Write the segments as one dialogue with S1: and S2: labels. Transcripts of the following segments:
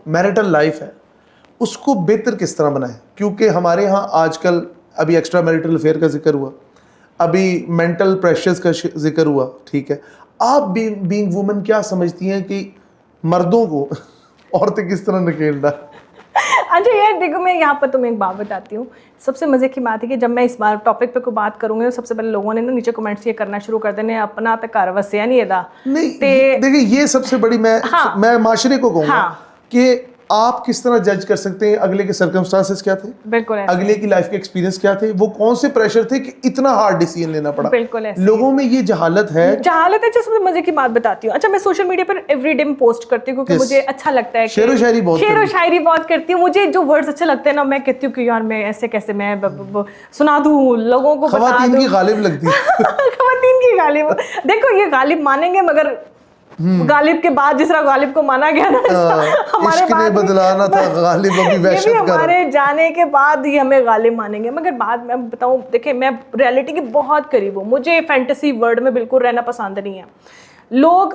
S1: Marital life है उसको बेहतर किस तरह बनाएं, क्योंकि हमारे यहाँ आजकल अभी एक्स्ट्रा मैरिटल अफेयर का जिक्र हुआ, अभी मेंटल प्रेशर्स का जिक्र हुआ, ठीक है। आप बीइंग वुमेन क्या समझती हैं कि मर्दों को औरतें किस तरह नकेलना?
S2: अच्छा यार देखो, मैं यहाँ पर तुम्हें एक बात बताती हूँ। सबसे मज़े की बात है कि जब मैं इस बार टॉपिक पे कोई बात करूँगी तो सबसे पहले लोगों ने ना नीचे कमेंट्स ये करना शुरू कर देने, अपना तो घर वसिया नहीं एदा।
S1: नहीं देखिए, ये सबसे बड़ी मैं माशरे को कहूँगा कि आप किस तरह जज कर सकते हैं अगले के सर्कमस्टांसेस क्या थे,
S2: बिल्कुल
S1: अगले की लाइफ के एक्सपीरियंस क्या थे, वो कौन से प्रेशर थे कि इतना हार्ड डिसीजन लेना पड़ा।
S2: बिल्कुल
S1: लोगों में ये जहालत है।
S2: सबसे मजे की बात बताती हूँ। अच्छा, मैं सोशल मीडिया पर एवरीडे पोस्ट करती हूँ क्योंकि मुझे अच्छा लगता है।
S1: शेरो शायरी
S2: बहुत करती हूँ। मुझे जो वर्ड्स अच्छे लगते हैं ना, मैं कहती हूँ कि यार मैं ऐसे कैसे मैं सुना दूँ लोगों को,
S1: खवातीन की गालिब लगती है।
S2: खवातीन की गालिब, देखो ये गालिब मानेंगे, मगर गालिब के बाद जिस तरह गालिब को माना गया ना, हमारे बाद
S1: बदलाना था गालिब अभी वहशत कर,
S2: हमारे जाने के बाद ही हमें गालिब मानेंगे। मगर बाद में बताऊं, देखिए मैं रियलिटी के बहुत करीब हूँ, मुझे फैंटेसी वर्ल्ड में बिल्कुल रहना पसंद नहीं है। लोग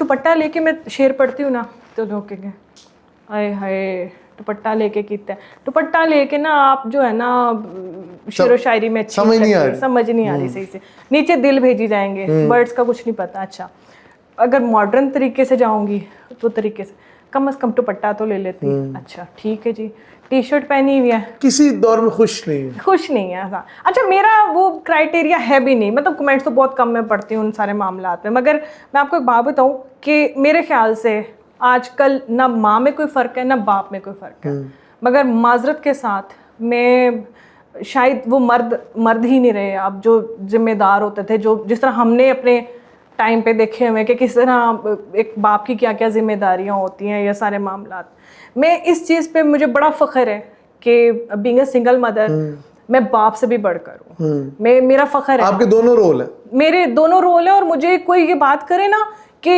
S2: दुपट्टा लेके, मैं शेर पढ़ती हूँ ना तो लोग कहेंगे हाय हाय दुपट्टा लेके कीता है। दुपट्टा लेके ना आप जो है ना शेरो शायरी में
S1: समझ नहीं आ रही
S2: सही से, नीचे दिल भेजी जाएंगे, वर्ड्स का कुछ नहीं पता। अच्छा, अगर मॉडर्न तरीके से जाऊंगी तो तरीके से कम दुपट्टा तो ले लेती। अच्छा ठीक है जी, टी शर्ट पहनी हुई है,
S1: किसी दौर में खुश नहीं है।
S2: हाँ। अच्छा, मेरा वो क्राइटेरिया है भी नहीं, मतलब कमेंट्स तो बहुत कम मैं पढ़ती हूँ उन सारे मामलात में। मगर मैं आपको एक बात बताऊँ कि मेरे ख्याल से आजकल ना माँ में कोई फ़र्क है ना बाप में कोई फ़र्क है। मगर माजरत के साथ मैं शायद वो मर्द ही नहीं रहे अब जो जिम्मेदार होते थे, जो जिस तरह हमने अपने टाइम पे देखे हुए कि किस तरह एक बाप की क्या क्या जिम्मेदारियां होती हैं, ये सारे मामलात। मैं इस चीज़ पे मुझे बड़ा फ़ख्र है कि बीइंग अ सिंगल मदर मैं बाप से भी बढ़कर हूँ। मेरा फ़ख्र है।
S1: आपके दोनों रोल है? मेरे
S2: दोनों रोल है। और मुझे कोई ये बात करे ना कि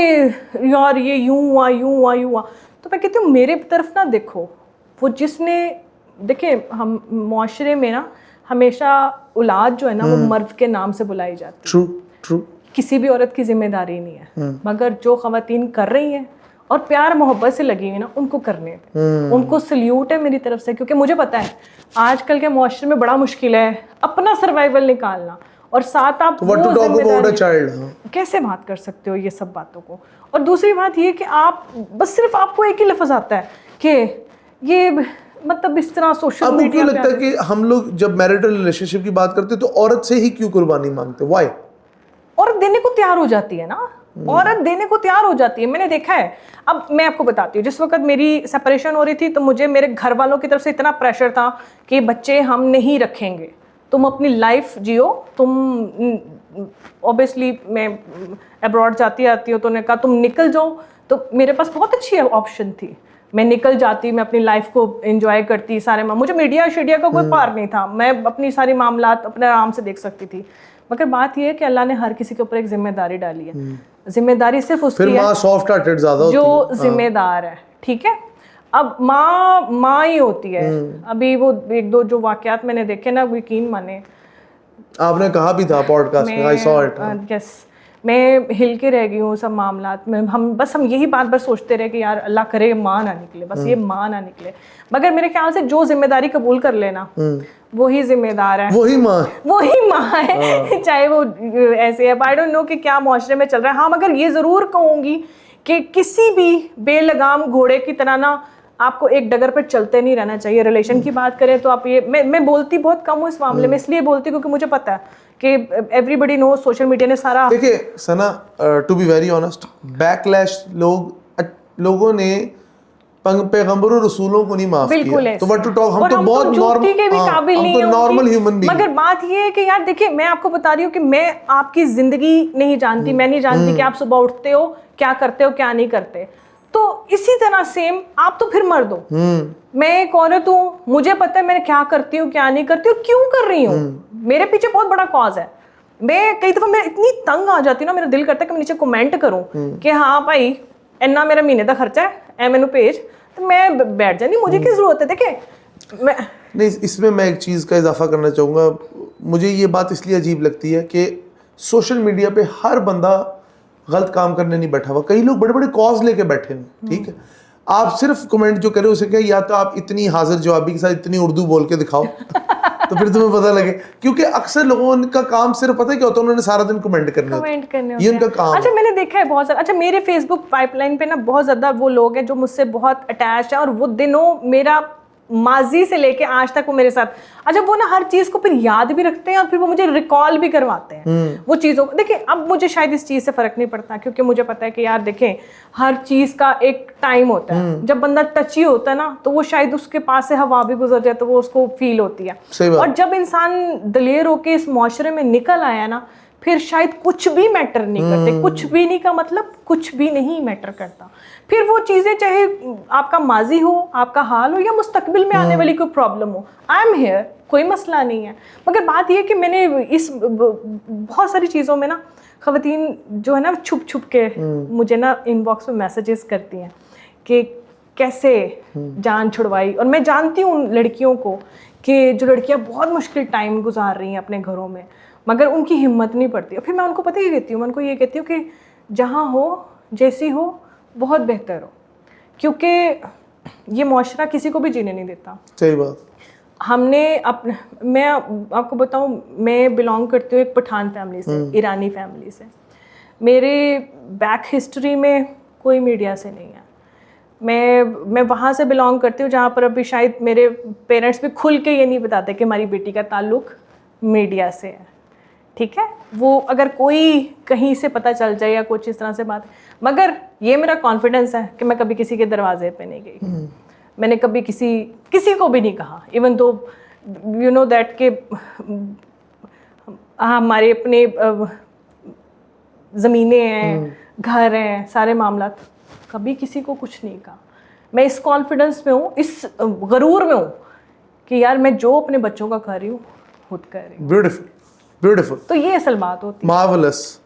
S2: यार ये यूँ हुआ तो मैं कहती हूँ मेरे तरफ ना देखो, वो जिसने देखिए हम मुआशरे में ना हमेशा औलाद जो है ना वो मर्द के नाम से बुलाई जाती है।
S1: ट्रू।
S2: किसी भी औरत की जिम्मेदारी नहीं है, मगर जो ख़वातीन कर रही हैं और प्यार मोहब्बत से लगी हुई ना, उनको करने उनको सल्यूट है मेरी तरफ से। क्योंकि मुझे पता है आजकल के मुआशरे में बड़ा मुश्किल है अपना सर्वाइवल निकालना, और साथ आप कैसे बात कर सकते हो ये सब बातों को। और दूसरी बात ये कि आप बस सिर्फ आपको एक ही लफ्ज़ आता है कि ये मतलब इस तरह सोशल मीडिया।
S1: आपको लगता है कि हम लोग जब मैरिटल रिलेशनशिप की बात करते हैं तो औरत से ही क्यों कुर्बानी मांगते? व्हाई?
S2: औरत देने को तैयार हो जाती है ना, औरत देने को तैयार हो जाती है, मैंने देखा है। अब मैं आपको बताती हूँ, जिस वक्त मेरी सेपरेशन हो रही थी तो मुझे मेरे घर वालों की तरफ से इतना प्रेशर था कि बच्चे हम नहीं रखेंगे, तुम अपनी लाइफ जियो। तुम ऑब्वियसली मैं अब्रॉड जाती आती हो तो उन्होंने कहा तुम निकल जाओ। तो मेरे पास बहुत अच्छी ऑप्शन थी, मैं निकल जाती, मैं अपनी लाइफ को एंजॉय करती सारे मुझे मीडिया का कोई पार नहीं था, मैं अपनी सारी मामलात अपने आराम से देख सकती थी। मगर बात यह है कि अल्लाह ने हर किसी के ऊपर एक जिम्मेदारी डाली है। जिम्मेदारी सिर्फ उसकी है जो जिम्मेदार है, ठीक है। अब माँ ही होती है। अभी वो एक दो जो वाकयात मैंने देखे ना, यकीन माने,
S1: आपने कहा भी था पॉडकास्ट में, आई सॉ इट।
S2: यस, मैं हिल के रह गई हूँ सब मामलात में। हम यही बात बस सोचते रहे कि यार अल्लाह करे माँ ना निकले, बस ये माँ ना निकले। मगर मेरे ख्याल से जो जिम्मेदारी कबूल कर लेना वही जिम्मेदार है, वही माँ है। चाहे वो ऐसे है, आई डोंट नो कि क्या मुआशरे में चल रहा है। हाँ, मगर ये ज़रूर कहूँगी कि किसी भी बेलगाम घोड़े की तरह ना आपको एक डगर पर चलते नहीं रहना चाहिए। रिलेशन की बात करें तो आप ये मैं बोलती बहुत कम हूँ इस मामले में, इसलिए बोलती क्योंकि मुझे पता है कि एवरीबडी नो सोशल मीडिया ने सारा।
S1: देखिए Sana, to be very honest, backlash लोगों ने पैगंबरों रसूलों को नहीं माफ किया, तो व्हाट टू टॉक। हम तो बहुत नॉर्मल ह्यूमन बीइंग।
S2: मगर बात ये है कि यार देखिए, मैं आपको बता रही हूँ कि मैं आपकी जिंदगी नहीं जानती, मैं नहीं जानती कि आप सुबह उठते हो क्या करते हो क्या नहीं करते। तो इसी तरह सेम आप तो फिर मर्द हो, मैं एक औरत हूँ, मुझे पता है मैं क्या करती हूँ क्या नहीं करती और क्यों कर रही हूँ। मेरे पीछे बहुत बड़ा कॉज है। मैं कई दफा मैं इतनी तंग आ जाती हूँ ना, मेरा दिल करता है कि मैं नीचे कमेंट करूँ कि हाँ भाई इन्ना मेरा महीने का खर्चा है, ए मैनू भेज, तो मैं बैठ जानी, मुझे क्या जरूरत है। देखे मैं
S1: नहीं, इसमें मैं एक चीज़ का इजाफा करना चाहूँगा। मुझे ये बात इसलिए अजीब लगती है कि सोशल मीडिया पे हर बंदा गलत काम करने नहीं बैठा हुआ, कई लोग बड़े बड़े कॉज लेके बैठे हैं, ठीक है। आप सिर्फ कमेंट जो करे उसे क्या, या तो आप इतनी हाजिर जवाबी के साथ इतनी उर्दू बोल के दिखाओ तो फिर तुम्हें पता लगे, क्योंकि अक्सर लोगों का काम सिर्फ पता है क्या होता है, उन्होंने सारा दिन कमेंट करने होते हैं, ये उनका काम।
S2: अच्छा मैंने देखा है बहुत सारा, अच्छा मेरे फेसबुक पाइपलाइन पे ना बहुत ज्यादा वो लोग हैं जो मुझसे बहुत अटैच है, और वो दिनों मेरा माजी से लेके आज तक वो मेरे साथ, अच्छा वो ना हर चीज को फिर याद भी रखते हैं और फिर वो मुझे रिकॉल भी करवाते हैं वो चीज़ों को। देखिए अब मुझे शायद इस चीज़ से फ़र्क नहीं पड़ता, क्योंकि मुझे पता है कि यार देखें हर चीज़ का एक टाइम होता है, जब बंदा टची होता है ना तो वो शायद उसके पास से हवा भी गुजर जाए तो वो उसको फील होती है, और जब इंसान दलेर होके इस माशरे में निकल आया ना फिर शायद कुछ भी मैटर नहीं करते। कुछ भी नहीं का मतलब कुछ भी नहीं मैटर करता, फिर वो चीज़ें चाहे आपका माजी हो, आपका हाल हो, या मुस्तकबिल में आने वाली कोई प्रॉब्लम हो, आई एम हियर, कोई मसला नहीं है। मगर बात यह है कि मैंने इस बहुत सारी चीज़ों में ना ख़वातीन जो है ना छुप छुप के मुझे ना इनबॉक्स में मैसेजेस करती हैं कि कैसे जान छुड़वाई, और मैं जानती हूँ उन लड़कियों को कि जो लड़कियाँ बहुत मुश्किल टाइम गुजार रही हैं अपने घरों में, मगर उनकी हिम्मत नहीं पड़ती। और फिर मैं उनको पता ही कहती हूँ, मैं उनको ये कहती हूँ कि जहाँ हो जैसी हो बहुत बेहतर हो, क्योंकि ये मुआशरा किसी को भी जीने नहीं देता।
S1: सही बात।
S2: हमने मैं आपको बताऊँ, मैं बिलोंग करती हूँ एक पठान फैमिली से, ईरानी फैमिली से। मेरे बैक हिस्ट्री में कोई मीडिया से नहीं है। मैं वहाँ से बिलोंग करती हूँ जहाँ पर अभी शायद मेरे पेरेंट्स भी खुल के ये नहीं बताते कि हमारी बेटी का ताल्लुक़ मीडिया से है, ठीक है। वो अगर कोई कहीं से पता चल जाए या कुछ इस तरह से बात, मगर ये मेरा कॉन्फिडेंस है कि मैं कभी किसी के दरवाजे पे नहीं गई, मैंने कभी किसी को भी नहीं कहा, even though you know that के हमारे अपने ज़मीनें हैं, घर हैं, सारे मामला, कभी किसी को कुछ नहीं कहा। मैं इस कॉन्फिडेंस में हूँ, इस गरूर में हूँ कि यार मैं जो अपने बच्चों का कर रही हूँ खुद कर रही हूँ।
S1: Beautiful beautiful.
S2: तो ये असल बात होती है।
S1: मार्वलस।